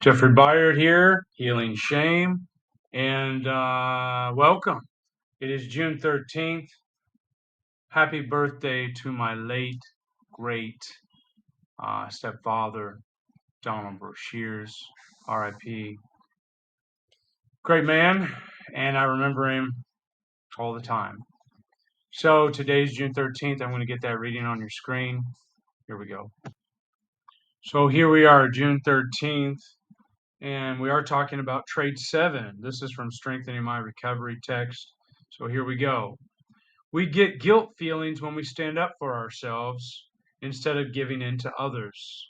Jeffrey Byard here, Healing Shame, and welcome. It is June 13th. Happy birthday to my late, great stepfather, Donald Brashears, RIP. Great man, and I remember him all the time. So today's June 13th. I'm going to get that reading on your screen. Here we go. So here we are, June 13th. And we are talking about trade 7. This is from Strengthening My Recovery text. So here we go. We get guilt feelings when we stand up for ourselves instead of giving in to others.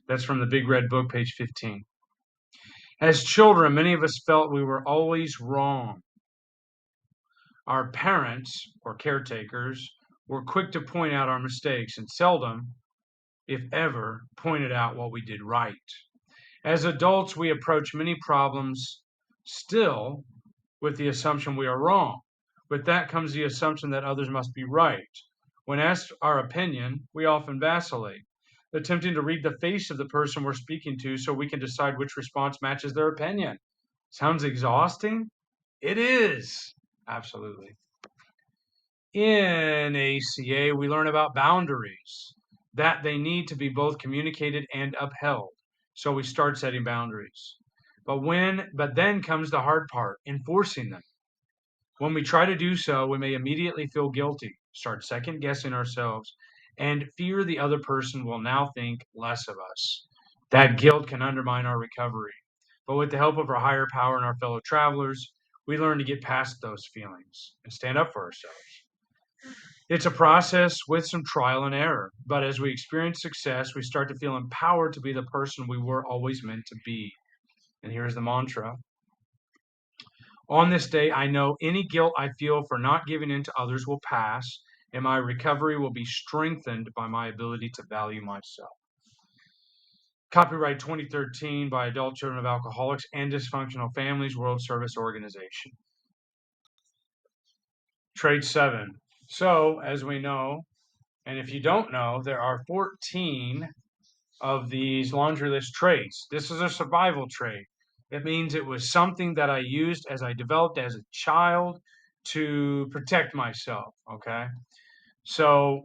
That's from the Big Red Book, page 15. As children, many of us felt we were always wrong. Our parents, or caretakers, were quick to point out our mistakes and seldom, if ever, pointed out what we did right. As adults, we approach many problems still with the assumption we are wrong. With that comes the assumption that others must be right. When asked our opinion, we often vacillate, attempting to read the face of the person we're speaking to so we can decide which response matches their opinion. Sounds exhausting? It is. Absolutely. In ACA, we learn about boundaries, that they need to be both communicated and upheld. So we start setting boundaries. But then comes the hard part, enforcing them. When we try to do so, we may immediately feel guilty, start second guessing ourselves, and fear the other person will now think less of us. That guilt can undermine our recovery. But with the help of our higher power and our fellow travelers, we learn to get past those feelings and stand up for ourselves. It's a process with some trial and error, but as we experience success, we start to feel empowered to be the person we were always meant to be. And here's the mantra. On this day, I know any guilt I feel for not giving in to others will pass, and my recovery will be strengthened by my ability to value myself. Copyright 2013 by Adult Children of Alcoholics and Dysfunctional Families World Service Organization. Trade 7. So, as we know, and if you don't know, there are 14 of these laundry list traits. This is a survival trait. It means it was something that I used as I developed as a child to protect myself. Okay. So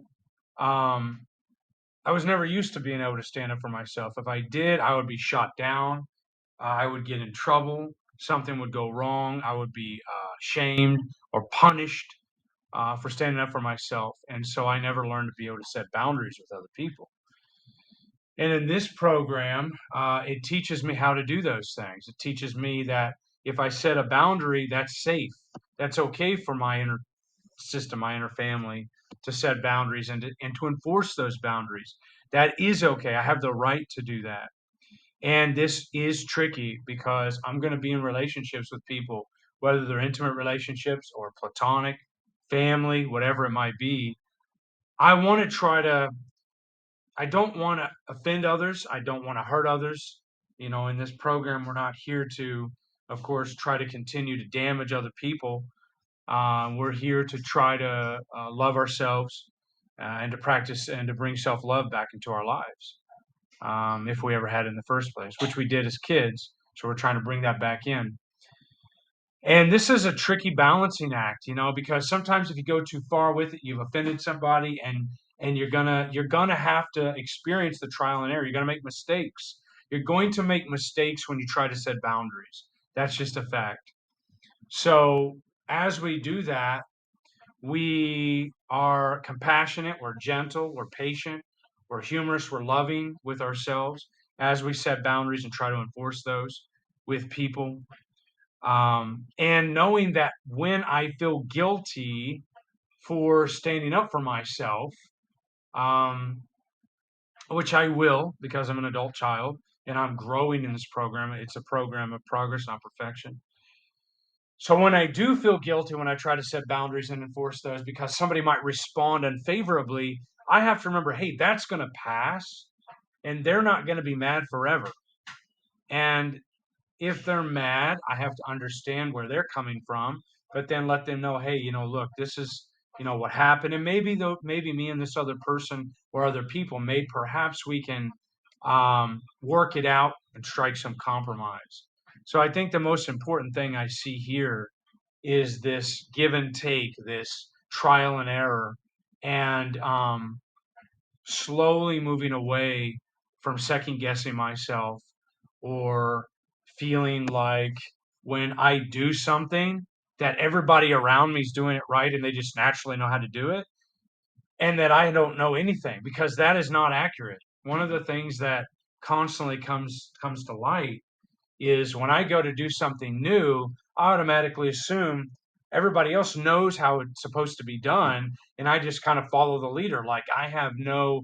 I was never used to being able to stand up for myself. If I did, I would be shot down. I would get in trouble. Something would go wrong. I would be shamed or punished for standing up for myself. And so I never learned to be able to set boundaries with other people. And in this program, it teaches me how to do those things. It teaches me that if I set a boundary, that's safe. That's okay for my inner system, my inner family, to set boundaries and to enforce those boundaries. That is okay. I have the right to do that. And this is tricky because I'm going to be in relationships with people, whether they're intimate relationships or platonic, family, whatever it might be. I want to try to I don't want to offend others. I don't want to hurt others. In this program, we're not here to, of course, try to continue to damage other people. We're here to try to love ourselves and to practice and to bring self love back into our lives, if we ever had in the first place, which we did as kids. So we're trying to bring that back in. And this is a tricky balancing act, because sometimes if you go too far with it, you've offended somebody and you're gonna have to experience the trial and error. You're gonna make mistakes. You're going to make mistakes when you try to set boundaries. That's just a fact. So as we do that, we are compassionate, we're gentle, we're patient, we're humorous, we're loving with ourselves as we set boundaries and try to enforce those with people. And knowing that when I feel guilty for standing up for myself, um, which I will because I'm an adult child and I'm growing in this program, it's a program of progress, not perfection. So when I do feel guilty when I try to set boundaries and enforce those because somebody might respond unfavorably, I have to remember, hey, that's going to pass and they're not going to be mad forever. And if they're mad, I have to understand where they're coming from, but then let them know, hey, look, this is, what happened. And maybe me and this other person or other people, perhaps we can work it out and strike some compromise. So I think the most important thing I see here is this give and take, this trial and error, and slowly moving away from second guessing myself or feeling like when I do something that everybody around me is doing it right and they just naturally know how to do it and that I don't know anything because that is not accurate. One of the things that constantly comes to light is when I go to do something new, I automatically assume everybody else knows how it's supposed to be done, and I just kind of follow the leader. Like I have no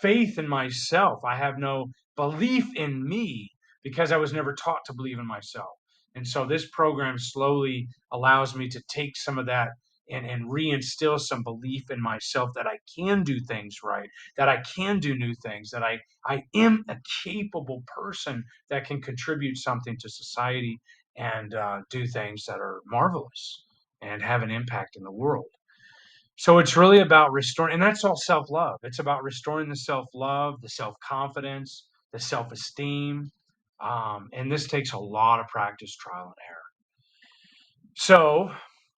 faith in myself. I have no belief in me because I was never taught to believe in myself. And so this program slowly allows me to take some of that and reinstill some belief in myself that I can do things right, that I can do new things, that I am a capable person that can contribute something to society and do things that are marvelous and have an impact in the world. So it's really about restoring, and that's all self love. It's about restoring the self love, the self confidence, the self esteem. And this takes a lot of practice, trial, and error. So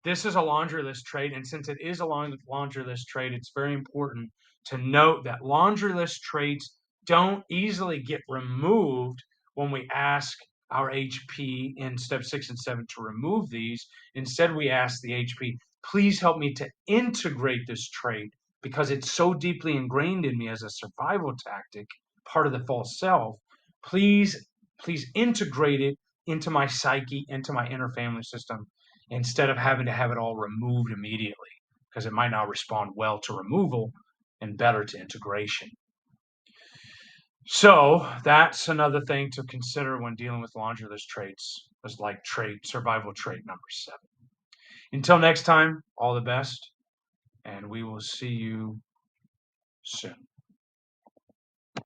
this is a laundry list trade, and since it is a laundry list trade, it's very important to note that laundry list traits don't easily get removed when we ask our HP in step 6 and 7 to remove these. Instead, we ask the HP, please help me to integrate this trait because it's so deeply ingrained in me as a survival tactic, part of the false self. Please, please integrate it into my psyche, into my inner family system instead of having to have it all removed immediately because it might not respond well to removal and better to integration. So that's another thing to consider when dealing with laundry list traits, is like survival trait number 7. Until next time, all the best, and we will see you soon.